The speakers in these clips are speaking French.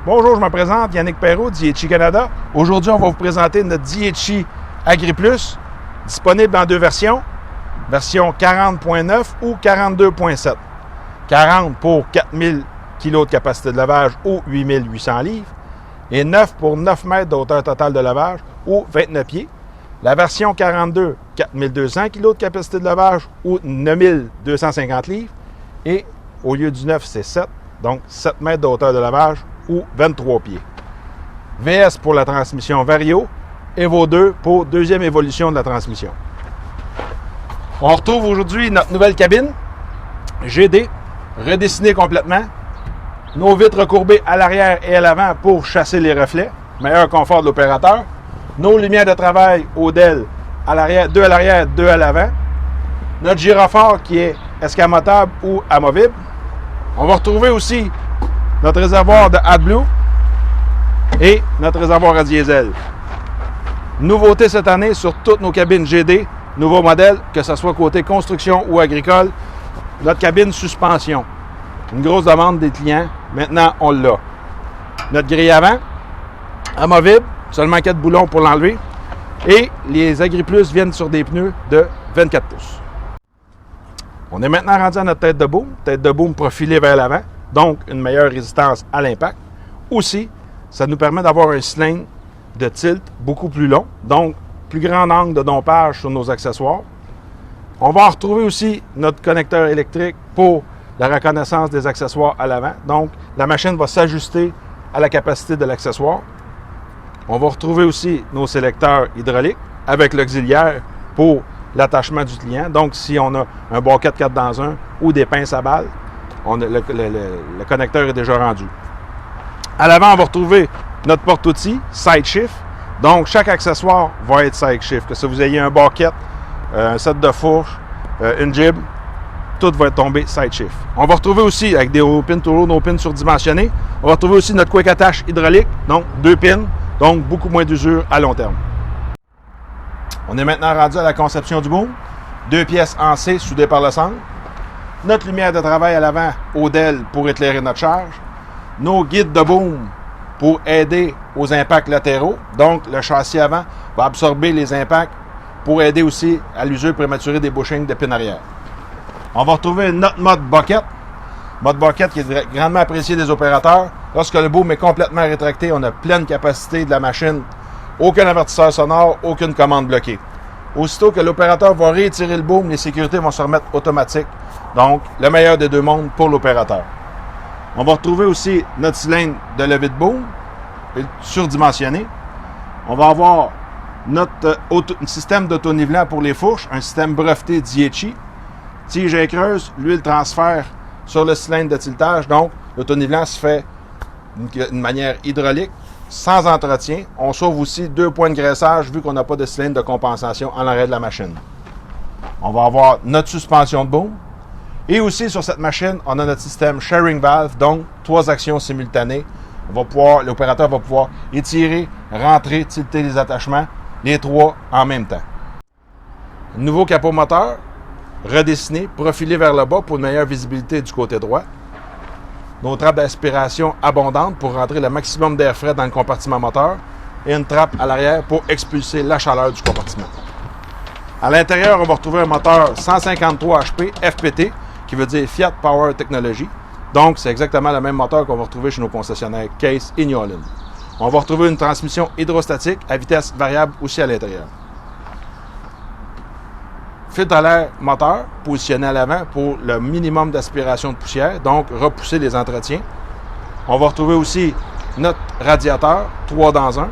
Bonjour, je me présente, Yannick Perrault, Dietschi Canada. Aujourd'hui, on va vous présenter notre Dietschi AgriPlus, disponible dans deux versions. Version 40.9 ou 42.7. 40 pour 4000 kg de capacité de lavage ou 8800 livres. Et 9 pour 9 mètres de hauteur totale de lavage ou 29 pieds. La version 42, 4200 kg de capacité de lavage ou 9250 livres. Et au lieu du 9, c'est 7. Donc 7 mètres de hauteur de lavage ou 23 pieds. VS pour la transmission Vario, Evo 2 pour deuxième évolution de la transmission. On retrouve aujourd'hui notre nouvelle cabine GD, redessinée complètement. Nos vitres recourbées à l'arrière et à l'avant pour chasser les reflets, meilleur confort de l'opérateur. Nos lumières de travail Odell à l'arrière, 2 à l'arrière, 2 à l'avant. Notre gyrophare qui est escamotable ou amovible. On va retrouver aussi notre réservoir de AdBlue et notre réservoir à diesel. Nouveauté cette année sur toutes nos cabines GD, nouveau modèle, que ce soit côté construction ou agricole, notre cabine suspension. Une grosse demande des clients, maintenant on l'a. Notre grille avant, amovible, seulement 4 boulons pour l'enlever. Et les AgriPlus viennent sur des pneus de 24 pouces. On est maintenant rendu à notre tête de boom profilée vers l'avant. Donc, une meilleure résistance à l'impact. Aussi, ça nous permet d'avoir un cylindre de tilt beaucoup plus long, donc plus grand angle de dompage sur nos accessoires. On va en retrouver aussi notre connecteur électrique pour la reconnaissance des accessoires à l'avant. Donc, la machine va s'ajuster à la capacité de l'accessoire. On va retrouver aussi nos sélecteurs hydrauliques avec l'auxiliaire pour l'attachement du client. Donc, si on a un boquet 4 dans 1 ou des pinces à balles, le connecteur est déjà rendu. À l'avant, on va retrouver notre porte-outils, side shift. Donc, chaque accessoire va être side shift. Que si vous ayez un bucket, un set de fourche, une jib, tout va être tombé side shift. On va retrouver aussi, avec des pins to nos pins surdimensionnés, on va retrouver aussi notre quick attache hydraulique, donc 2 pins, donc beaucoup moins d'usure à long terme. On est maintenant rendu à la conception du boom. 2 pièces en C soudées par le centre. Notre lumière de travail à l'avant, Odell, pour éclairer notre charge. Nos guides de boom pour aider aux impacts latéraux. Donc, le châssis avant va absorber les impacts pour aider aussi à l'usure prématurée des bushings de pin arrière. On va retrouver notre mode bucket. Mode bucket qui est grandement apprécié des opérateurs. Lorsque le boom est complètement rétracté, on a pleine capacité de la machine. Aucun avertisseur sonore, aucune commande bloquée. Aussitôt que l'opérateur va rétirer le boom, les sécurités vont se remettre automatiques. Donc, le meilleur des deux mondes pour l'opérateur. On va retrouver aussi notre cylindre de levée de boom, surdimensionné. On va avoir notre système d'autonivelant pour les fourches, un système breveté Dietschi. Tige et creuse, l'huile transfère sur le cylindre de tiltage. Donc, l'autonivelant se fait d'une manière hydraulique, sans entretien. On sauve aussi 2 points de graissage vu qu'on n'a pas de cylindre de compensation en l'arrêt de la machine. On va avoir notre suspension de boom. Et aussi, sur cette machine, on a notre système sharing valve, donc 3 actions simultanées. L'opérateur va pouvoir étirer, rentrer, tilter les attachements, les 3 en même temps. Nouveau capot moteur, redessiné, profilé vers le bas pour une meilleure visibilité du côté droit. Nos trappes d'aspiration abondantes pour rentrer le maximum d'air frais dans le compartiment moteur. Et une trappe à l'arrière pour expulser la chaleur du compartiment. À l'intérieur, on va retrouver un moteur 153 HP FPT, qui veut dire Fiat Power Technology. Donc, c'est exactement le même moteur qu'on va retrouver chez nos concessionnaires Case et New Holland. On va retrouver une transmission hydrostatique à vitesse variable aussi à l'intérieur. Filtre à l'air moteur positionné à l'avant pour le minimum d'aspiration de poussière, donc repousser les entretiens. On va retrouver aussi notre radiateur 3 dans 1,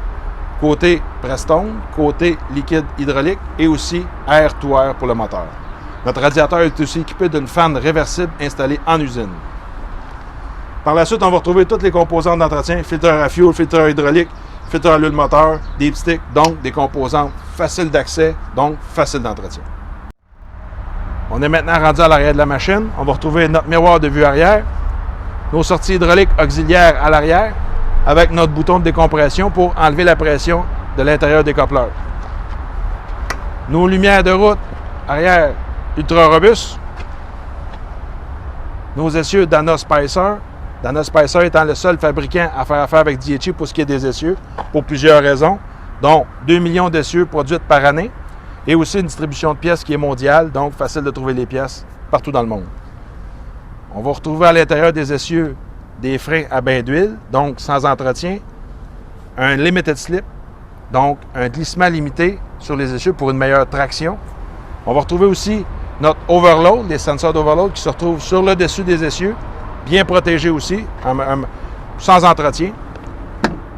côté Prestone, côté liquide hydraulique et aussi air to air pour le moteur. Notre radiateur est aussi équipé d'une fan réversible installée en usine. Par la suite, on va retrouver toutes les composantes d'entretien, filtreur à fuel, filtreur hydraulique, filtreur à l'huile moteur, deep stick, donc des composantes faciles d'accès, donc faciles d'entretien. On est maintenant rendu à l'arrière de la machine. On va retrouver notre miroir de vue arrière, nos sorties hydrauliques auxiliaires à l'arrière, avec notre bouton de décompression pour enlever la pression de l'intérieur des coupleurs. Nos lumières de route arrière ultra robustes. Nos essieux Dana Spicer. Dana Spicer étant le seul fabricant à faire affaire avec Dietschi pour ce qui est des essieux, pour plusieurs raisons, dont 2 millions d'essieux produits par année, et aussi une distribution de pièces qui est mondiale, donc facile de trouver les pièces partout dans le monde. On va retrouver à l'intérieur des essieux des freins à bain d'huile, donc sans entretien, un limited slip, donc un glissement limité sur les essieux pour une meilleure traction. On va retrouver aussi notre overload, les sensors d'overload qui se retrouvent sur le dessus des essieux, bien protégés aussi, sans entretien.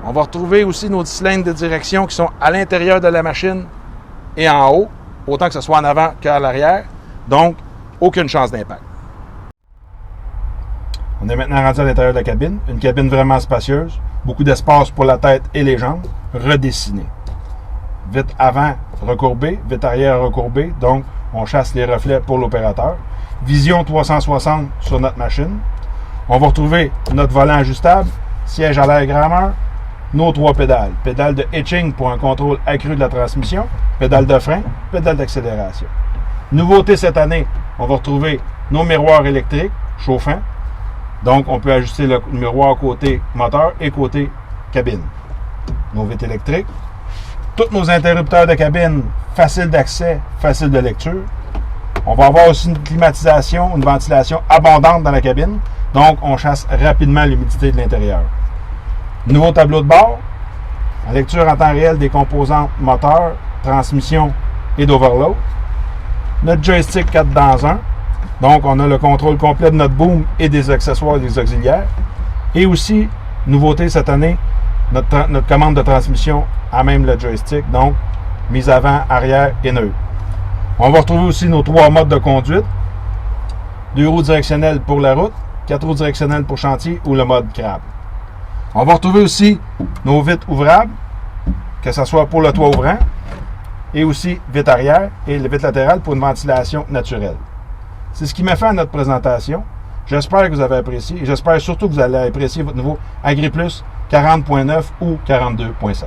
On va retrouver aussi nos cylindres de direction qui sont à l'intérieur de la machine et en haut, autant que ce soit en avant qu'à l'arrière. Donc, aucune chance d'impact. On est maintenant rendu à l'intérieur de la cabine. Une cabine vraiment spacieuse. Beaucoup d'espace pour la tête et les jambes. Redessiné. Vitre avant recourbée, vitre arrière recourbée. Donc, on chasse les reflets pour l'opérateur. Vision 360 sur notre machine. On va retrouver notre volant ajustable, siège à l'air grammeur, nos 3 pédales. Pédale de hitching pour un contrôle accru de la transmission, pédale de frein, pédale d'accélération. Nouveauté cette année, on va retrouver nos miroirs électriques chauffants. Donc, on peut ajuster le miroir côté moteur et côté cabine. Nos vitres électriques. Tous nos interrupteurs de cabine, faciles d'accès, faciles de lecture. On va avoir aussi une climatisation, une ventilation abondante dans la cabine. Donc, on chasse rapidement l'humidité de l'intérieur. Nouveau tableau de bord. En lecture en temps réel des composantes moteur, transmission et d'overload. Notre joystick 4 dans 1. Donc, on a le contrôle complet de notre boom et des accessoires et des auxiliaires. Et aussi, nouveauté cette année, notre commande de transmission à même le joystick. Donc, mise avant, arrière et neutre. On va retrouver aussi nos 3 modes de conduite. 2 roues directionnelles pour la route, 4 roues directionnelles pour chantier ou le mode crabe. On va retrouver aussi nos vitres ouvrables, que ce soit pour le toit ouvrant, et aussi vitre arrière et le vitre latérale pour une ventilation naturelle. C'est ce qui m'a fait à notre présentation. J'espère que vous avez apprécié et j'espère surtout que vous allez apprécier votre nouveau AgriPlus 40.9 ou 42.7.